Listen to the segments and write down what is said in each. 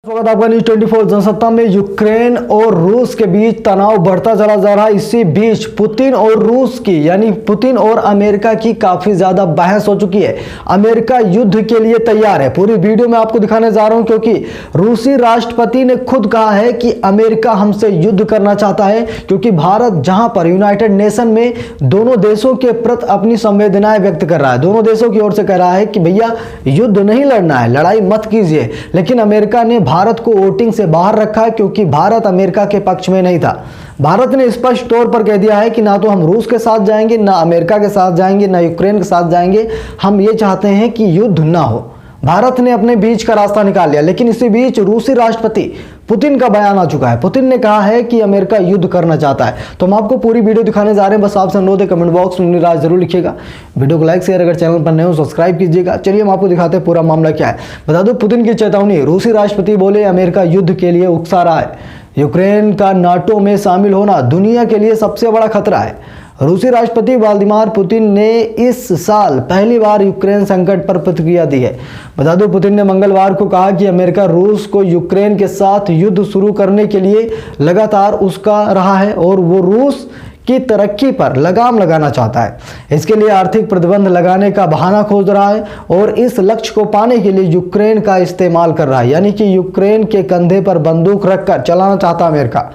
स्वागत आपका न्यूज 24 जनसत्ता में। यूक्रेन और रूस के बीच तनाव बढ़ता चला जा रहा है। इसी बीच पुतिन और रूस की यानी पुतिन और अमेरिका की काफी ज्यादा बहस हो चुकी है। अमेरिका युद्ध के लिए तैयार है। पूरी वीडियो में आपको दिखाने जा रहा हूं क्योंकि रूसी राष्ट्रपति ने खुद कहा है कि अमेरिका हमसे युद्ध करना चाहता है, क्योंकि भारत जहां पर यूनाइटेड नेशन में दोनों देशों के प्रति अपनी संवेदनाएं व्यक्त कर रहा है, दोनों देशों की ओर से कह रहा है कि भैया युद्ध नहीं लड़ना है, लड़ाई मत कीजिए, लेकिन अमेरिका ने भारत को वोटिंग से बाहर रखा है क्योंकि भारत अमेरिका के पक्ष में नहीं था। भारत ने स्पष्ट तौर पर कह दिया है कि ना तो हम रूस के साथ जाएंगे, ना अमेरिका के साथ जाएंगे, ना यूक्रेन के साथ जाएंगे। हम ये चाहते हैं कि युद्ध ना हो। भारत ने अपने बीच का रास्ता निकाल लिया। लेकिन इसी बीच रूसी राष्ट्रपति पुतिन का बयान आ चुका है। पुतिन ने कहा है कि अमेरिका युद्ध करना चाहता है। तो हम आपको पूरी वीडियो दिखाने जा रहे हैं। बस आपसे अनुरोध है, कमेंट बॉक्स में अपनी राय जरूर लिखिएगा, वीडियो को लाइक शेयर, अगर चैनल पर नए हो सब्सक्राइब कीजिएगा। चलिए हम आपको दिखाते हैं पूरा मामला क्या है। बता दो, पुतिन की चेतावनी। रूसी राष्ट्रपति बोले अमेरिका युद्ध के लिए उकसा रहा है। यूक्रेन का नाटो में शामिल होना दुनिया के लिए सबसे बड़ा खतरा है। रूसी राष्ट्रपति व्लादिमीर पुतिन ने इस साल पहली बार यूक्रेन संकट पर प्रतिक्रिया दी है। बता दो, पुतिन ने मंगलवार को कहा कि अमेरिका रूस को यूक्रेन के साथ युद्ध शुरू करने के लिए लगातार उकसा रहा है और वो रूस की तरक्की पर लगाम लगाना चाहता है। इसके लिए आर्थिक प्रतिबंध लगाने का बहाना खोज रहा है और इस लक्ष्य को पाने के लिए यूक्रेन का इस्तेमाल कर रहा है, यानी कि यूक्रेन के कंधे पर बंदूक रखकर चलाना चाहता अमेरिका।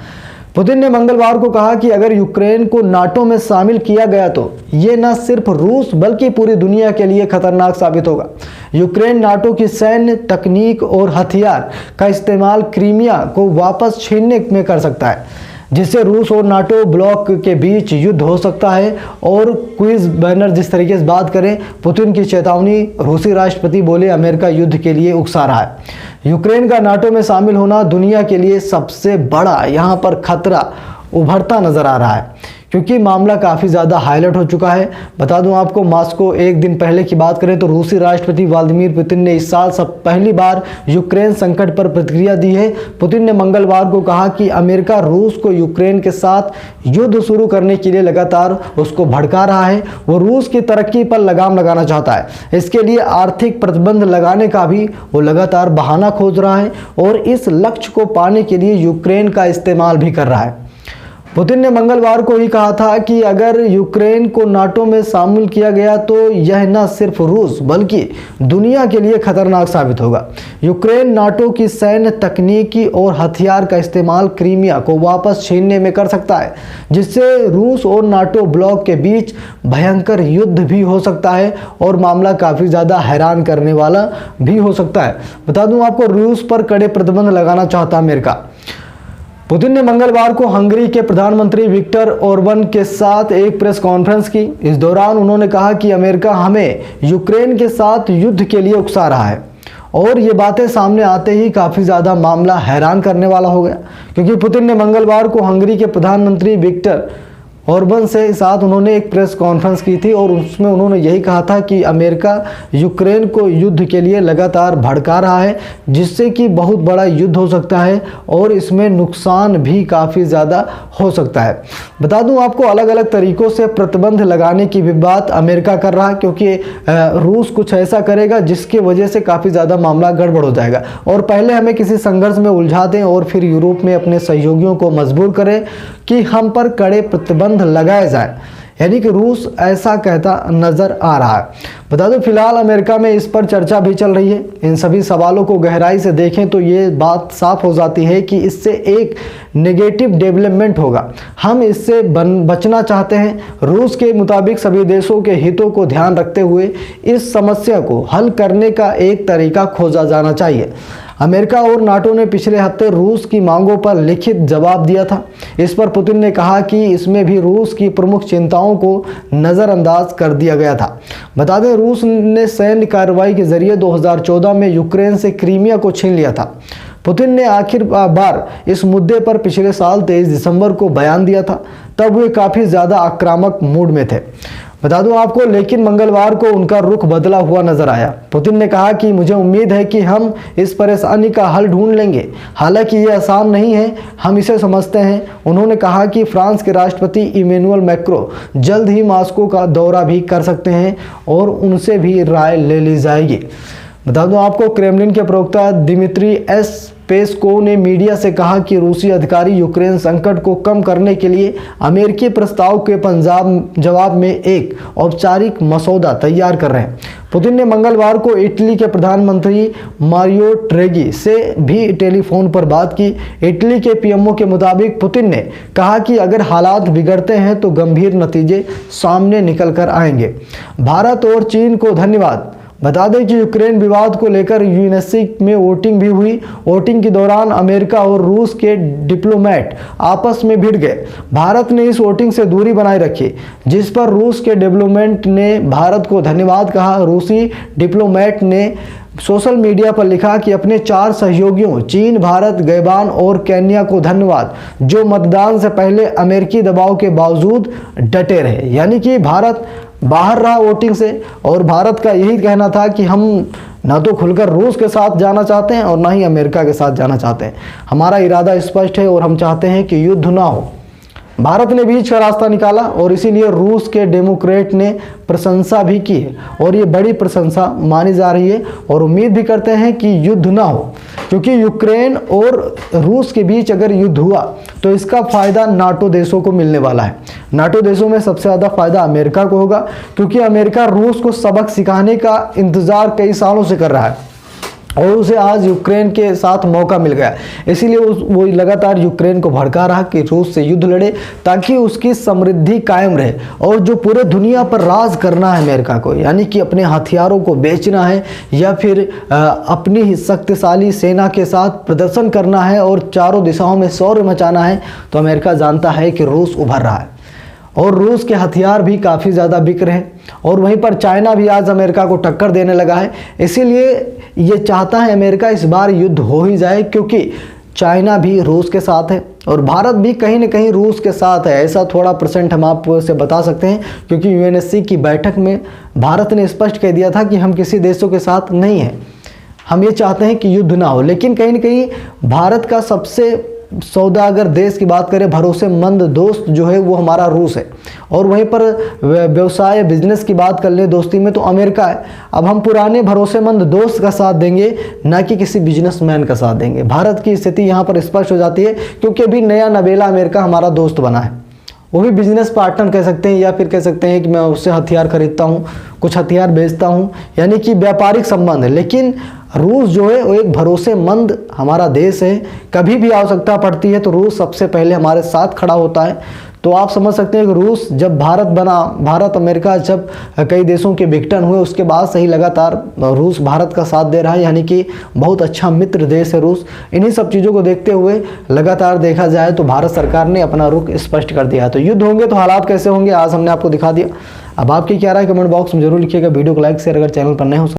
पुतिन ने मंगलवार को कहा कि अगर यूक्रेन को नाटो में शामिल किया गया तो ये न सिर्फ रूस बल्कि पूरी दुनिया के लिए खतरनाक साबित होगा। यूक्रेन नाटो की सैन्य तकनीक और हथियार का इस्तेमाल क्रीमिया को वापस छीनने में कर सकता है, जिससे रूस और नाटो ब्लॉक के बीच युद्ध हो सकता है। और क्विज बैनर जिस तरीके से बात करें, पुतिन की चेतावनी। रूसी राष्ट्रपति बोले अमेरिका युद्ध के लिए उकसा रहा है। यूक्रेन का नाटो में शामिल होना दुनिया के लिए सबसे बड़ा यहाँ पर खतरा उभरता नजर आ रहा है, क्योंकि मामला काफ़ी ज़्यादा हाईलाइट हो चुका है। बता दूं आपको, मॉस्को एक दिन पहले की बात करें तो रूसी राष्ट्रपति व्लादिमीर पुतिन ने इस साल पहली बार यूक्रेन संकट पर प्रतिक्रिया दी है। पुतिन ने मंगलवार को कहा कि अमेरिका रूस को यूक्रेन के साथ युद्ध शुरू करने के लिए लगातार उसको भड़का रहा है। वो रूस की तरक्की पर लगाम लगाना चाहता है। इसके लिए आर्थिक प्रतिबंध लगाने का भी वो लगातार बहाना खोज रहा है और इस लक्ष्य को पाने के लिए यूक्रेन का इस्तेमाल भी कर रहा है। पुतिन ने मंगलवार को ही कहा था कि अगर यूक्रेन को नाटो में शामिल किया गया तो यह न सिर्फ रूस बल्कि दुनिया के लिए खतरनाक साबित होगा। यूक्रेन नाटो की सैन्य तकनीकी और हथियार का इस्तेमाल क्रीमिया को वापस छीनने में कर सकता है, जिससे रूस और नाटो ब्लॉक के बीच भयंकर युद्ध भी हो सकता है और मामला काफ़ी ज़्यादा हैरान करने वाला भी हो सकता है। बता दूं आपको, रूस पर कड़े प्रतिबंध लगाना चाहता अमेरिका। पुतिन ने मंगलवार को हंगरी के प्रधानमंत्री विक्टर ओरबन के साथ एक प्रेस कॉन्फ्रेंस की। इस दौरान उन्होंने कहा कि अमेरिका हमें यूक्रेन के साथ युद्ध के लिए उकसा रहा है। और ये बातें सामने आते ही काफ़ी ज़्यादा मामला हैरान करने वाला हो गया, क्योंकि पुतिन ने मंगलवार को हंगरी के प्रधानमंत्री विक्टर ओरबन से साथ उन्होंने एक प्रेस कॉन्फ्रेंस की थी और उसमें उन्होंने यही कहा था कि अमेरिका यूक्रेन को युद्ध के लिए लगातार भड़का रहा है, जिससे कि बहुत बड़ा युद्ध हो सकता है और इसमें नुकसान भी काफ़ी ज़्यादा हो सकता है। बता दूं आपको, अलग अलग तरीक़ों से प्रतिबंध लगाने की भी बात अमेरिका कर रहा है, क्योंकि रूस कुछ ऐसा करेगा जिसकी वजह से काफ़ी ज़्यादा मामला गड़बड़ हो जाएगा और पहले हमें किसी संघर्ष में उलझा दें और फिर यूरोप में अपने सहयोगियों को मजबूर करें कि हम पर कड़े प्रतिबंध लगाए जाए, यानी कि रूस ऐसा कहता नजर आ रहा है। बता दो, फिलहाल अमेरिका में इस पर चर्चा भी चल रही है। इन सभी सवालों को गहराई से देखें तो ये बात साफ हो जाती है कि इससे एक नेगेटिव डेवलपमेंट होगा। हम इससे बचना चाहते हैं। रूस के मुताबिक सभी देशों के हितों को ध्यान रखते हुए इस समस्या को हल करने का एक तरीका खोजा जाना चाहिए। अमेरिका और नाटो ने पिछले हफ्ते रूस की मांगों पर लिखित जवाब दिया था। इस पर पुतिन ने कहा कि इसमें भी रूस की प्रमुख चिंताओं को नज़रअंदाज कर दिया गया था। बता दें, रूस ने सैन्य कार्रवाई के जरिए 2014 में यूक्रेन से क्रीमिया को छीन लिया था। पुतिन ने आखिर बार इस मुद्दे पर पिछले साल 23 दिसंबर को बयान दिया था। तब वे काफ़ी ज़्यादा आक्रामक मूड में थे। बता दूं आपको, लेकिन मंगलवार को उनका रुख बदला हुआ नजर आया। पुतिन ने कहा कि मुझे उम्मीद है कि हम इस परेशानी का हल ढूंढ लेंगे, हालांकि ये आसान नहीं है, हम इसे समझते हैं। उन्होंने कहा कि फ्रांस के राष्ट्रपति इमैनुअल मैक्रो जल्द ही मॉस्को का दौरा भी कर सकते हैं और उनसे भी राय ले ली जाएगी। बता दूं आपको, क्रेमलिन के प्रवक्ता दिमित्री पेस्कोव ने मीडिया से कहा कि रूसी अधिकारी यूक्रेन संकट को कम करने के लिए अमेरिकी प्रस्ताव के जवाब में एक औपचारिक मसौदा तैयार कर रहे हैं। पुतिन ने मंगलवार को इटली के प्रधानमंत्री मारियो ड्रैगी से भी टेलीफोन पर बात की। इटली के पीएमओ के मुताबिक पुतिन ने कहा कि अगर हालात बिगड़ते हैं तो गंभीर नतीजे सामने निकल कर आएंगे। भारत और चीन को धन्यवाद। बता दें कि यूक्रेन विवाद को लेकर यूएनएससी में वोटिंग भी हुई। वोटिंग के दौरान अमेरिका और रूस के डिप्लोमेट आपस में भिड़ गए। भारत ने इस वोटिंग से दूरी बनाए रखी, जिस पर रूस के डिप्लोमेट ने भारत को धन्यवाद कहा। रूसी डिप्लोमेट ने सोशल मीडिया पर लिखा कि अपने 4 सहयोगियों चीन, भारत, गैबान और केन्या को धन्यवाद, जो मतदान से पहले अमेरिकी दबाव के बावजूद डटे रहे। यानी कि भारत बाहर रहा वोटिंग से, और भारत का यही कहना था कि हम ना तो खुलकर रूस के साथ जाना चाहते हैं और ना ही अमेरिका के साथ जाना चाहते हैं। हमारा इरादा स्पष्ट है और हम चाहते हैं कि युद्ध ना हो। भारत ने बीच का रास्ता निकाला और इसीलिए रूस के डेमोक्रेट ने प्रशंसा भी की है, और ये बड़ी प्रशंसा मानी जा रही है, और उम्मीद भी करते हैं कि युद्ध ना हो, क्योंकि यूक्रेन और रूस के बीच अगर युद्ध हुआ तो इसका फ़ायदा नाटो देशों को मिलने वाला है। नाटो देशों में सबसे ज़्यादा फ़ायदा अमेरिका को होगा, क्योंकि अमेरिका रूस को सबक सिखाने का इंतज़ार कई सालों से कर रहा है और उसे आज यूक्रेन के साथ मौका मिल गया। इसीलिए वो लगातार यूक्रेन को भड़का रहा कि रूस से युद्ध लड़े, ताकि उसकी समृद्धि कायम रहे। और जो पूरे दुनिया पर राज करना है अमेरिका को, यानी कि अपने हथियारों को बेचना है या फिर अपनी ही शक्तिशाली सेना के साथ प्रदर्शन करना है और चारों दिशाओं में शौर्य मचाना है, तो अमेरिका जानता है कि रूस उभर रहा है और रूस के हथियार भी काफ़ी ज़्यादा बिक रहे हैं। और वहीं पर चाइना भी आज अमेरिका को टक्कर देने लगा है। इसीलिए ये चाहता है अमेरिका इस बार युद्ध हो ही जाए, क्योंकि चाइना भी रूस के साथ है और भारत भी कहीं न कहीं रूस के साथ है। ऐसा थोड़ा परसेंट हम आपको से बता सकते हैं, क्योंकि यूएनएससी की बैठक में भारत ने स्पष्ट कह दिया था कि हम किसी देशों के साथ नहीं हैं, हम ये चाहते हैं कि युद्ध ना हो। लेकिन कहीं न कहीं भारत का सबसे सौदा अगर देश की बात करें, भरोसेमंद दोस्त जो है वो हमारा रूस है, और वहीं पर व्यवसाय बिजनेस की बात कर ले दोस्ती में तो अमेरिका है। अब हम पुराने भरोसेमंद दोस्त का साथ देंगे, ना कि किसी बिजनेसमैन का साथ देंगे। भारत की स्थिति यहाँ पर स्पष्ट हो जाती है, क्योंकि अभी नया नवेला अमेरिका हमारा दोस्त बना है, वो भी बिजनेस पार्टनर कह सकते हैं, या फिर कह सकते हैं कि मैं उससे हथियार खरीदता हूँ, कुछ हथियार बेचता हूँ, यानी कि व्यापारिक संबंध है। लेकिन रूस जो है वो एक भरोसेमंद हमारा देश है। कभी भी आवश्यकता पड़ती है तो रूस सबसे पहले हमारे साथ खड़ा होता है। तो आप समझ सकते हैं कि रूस जब भारत बना, भारत अमेरिका जब कई देशों के विघटन हुए, उसके बाद से ही लगातार रूस भारत का साथ दे रहा है, यानी कि बहुत अच्छा मित्र देश है रूस। इन्हीं सब चीज़ों को देखते हुए लगातार देखा जाए तो भारत सरकार ने अपना रुख स्पष्ट कर दिया। तो युद्ध होंगे तो हालात कैसे होंगे आज हमने आपको दिखा दिया। अब आपकी क्या राय कमेंट बॉक्स में जरूर लिखिएगा। वीडियो को लाइक शेयर, अगर चैनल पर नए हो